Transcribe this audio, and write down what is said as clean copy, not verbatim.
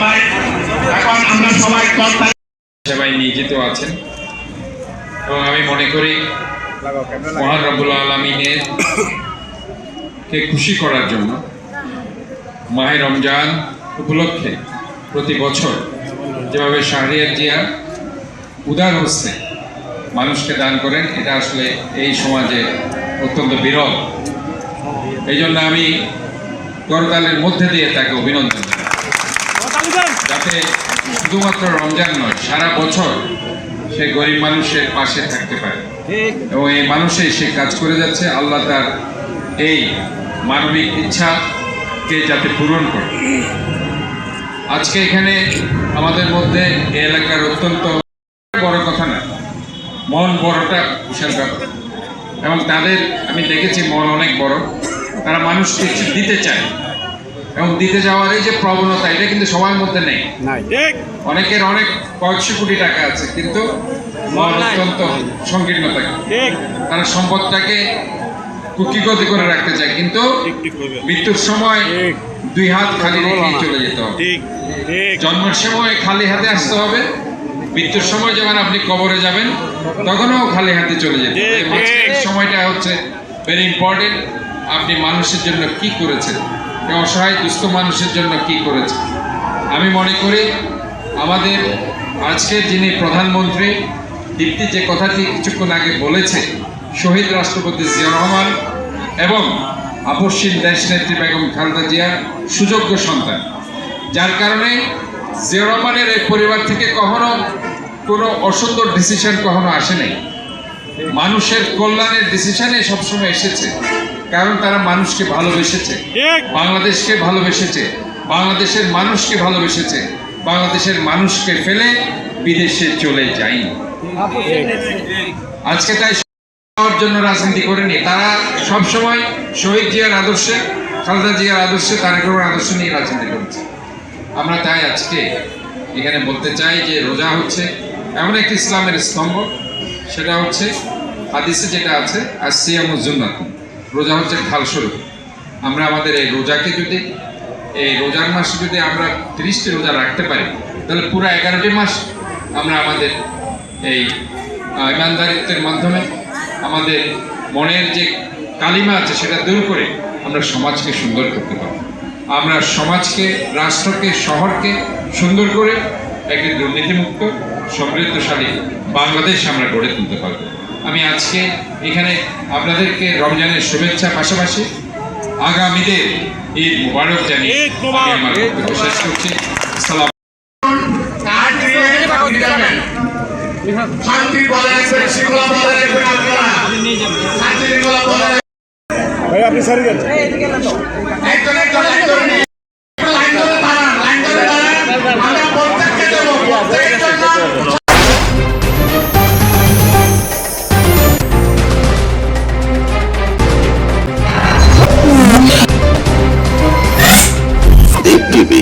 ভাই এখন আমরা সবাই সবাই নিয়োজিত আছেন এবং আমি মনে করি মহান রব্বুল আলামিনের কে খুশি করার জন্য মাহে রমজান উপলক্ষে প্রতি বছর যেভাবে শাহরিয়ার জিয়া উদার হস্তে মানুষকে দান করেন, এটা আসলে এই সমাজে অত্যন্ত বিরল। এই জন্য আমি করতালের মধ্যে দিয়ে তাকে অভিনন্দন জানাই, যাতে শুধুমাত্র রমজান নয়, সারা বছর সে গরিব মানুষের পাশে থাকতে পারে এবং এই মানুষই সে কাজ করে যাচ্ছে। আল্লাহ তার এই মানবিক ইচ্ছাকে যাতে পূরণ করে। আজকে এখানে আমাদের মধ্যে এই এলাকার অত্যন্ত বড় কথা না, মন বড়টা বিশাল ব্যাপার এবং তাদের আমি দেখেছি মন অনেক বড়। তারা মানুষকে কিছু দিতে চায় এবং দিতে যাওয়ার এই যে প্রবণতা, এটা কিন্তু সবার মধ্যে নেই। অনেকের অনেক কয়েকশো কোটি টাকা আছে কিন্তু মন অত্যন্ত সংকীর্ণ থাকে। তারা সম্পদটাকে কুক্ষিগত করে রাখতে চায়, কিন্তু মৃত্যুর সময় দুই হাত খালি রেখেই চলে যেতে হবে। জন্মের সময় খালি হাতে আসতে হবে, মৃত্যুর সময় যখন আপনি কবরে যাবেন তখনও খালি হাতে চলে যেতে হবে। মাঝখানের সময়টা হচ্ছে ভেরি ইম্পর্টেন্ট। আপনি মানুষের জন্য কি করেছেন, অসহায় দুস্থ মানুষের জন্য কি করেছেন। আমি মনে করি আমাদের আজকের যিনি প্রধানমন্ত্রী দীপ্তি যে কথাটি কিছুক্ষণ আগে বলেছে, শহীদ রাষ্ট্রপতি জিয়াউর রহমান এবং আপসহীন দেশনেত্রী বেগম খালেদা জিয়ার সুযোগ্য সন্তান, যার কারণে জিয়াউর রহমানের এই পরিবার থেকে কখনো কোনো অসুন্দর ডিসিশন কখনো আসে নাই। মানুষের কল্যাণের ডিসিশনে সবসময় এসেছে, কারণ তারা মানুষকে ভালোবেসেছে, বাংলাদেশকে ভালোবেসেছে, বাংলাদেশের মানুষকে ভালোবেসেছে, বাংলাদেশের মানুষকে ফেলে বিদেশে চলে যায়নি। আজকে তাই জন্য রাজনীতি করেনি, তারা সবসময় শহীদ জিয়ার আদর্শে, খালেদা জিয়ার আদর্শে, তারেক রহমানের আদর্শ নিয়ে রাজনীতি করেছে। আমরা তাই আজকে এখানে বলতে চাই যে রোজা হচ্ছে এমন একটি ইসলামের স্তম্ভ, সেটা হচ্ছে হাদিসে যেটা আছে আসিয়ামুজ জান্নাতুন, রোজা হচ্ছে ঢালস্বরূপ। আমরা আমাদের এই রোজাকে যদি, এই রোজার মাসে যদি আমরা 30টি রোজা রাখতে পারি, তাহলে পুরো 11টি মাস আমরা আমাদের এই ইমানদারিত্বের মাধ্যমে আমাদের মনের যে কালিমা আছে সেটা দূর করে আমরা সমাজকে সুন্দর করতে পারব। আমরা সমাজকে, রাষ্ট্রকে, শহরকে সুন্দর করে একটি দুর্নীতিমুক্ত সমৃদ্ধশালী বাংলাদেশ আমরা গড়ে তুলতে পারব। আমি আজকে এখানে আপনাদেরকে রমজানের শুভেচ্ছা, পাশাপাশি আগামীদের ঈদ মুবারক জানিয়ে আমি আমার বক্তব্য শেষ করছি। শান্তি বজায় রাখবেন, শৃঙ্খলা বজায় রাখবেন, আপনারা শান্তি শৃঙ্খলা বজায় ভাই আপনি সারি দেন একজন একজন লাইন ধরে নিন, লাইন ধরে দাঁড়ান, লাইন ধরে দাঁড়ান। আমরা প্রত্যেককে দেবো, প্রত্যেকের জন্য Deep TV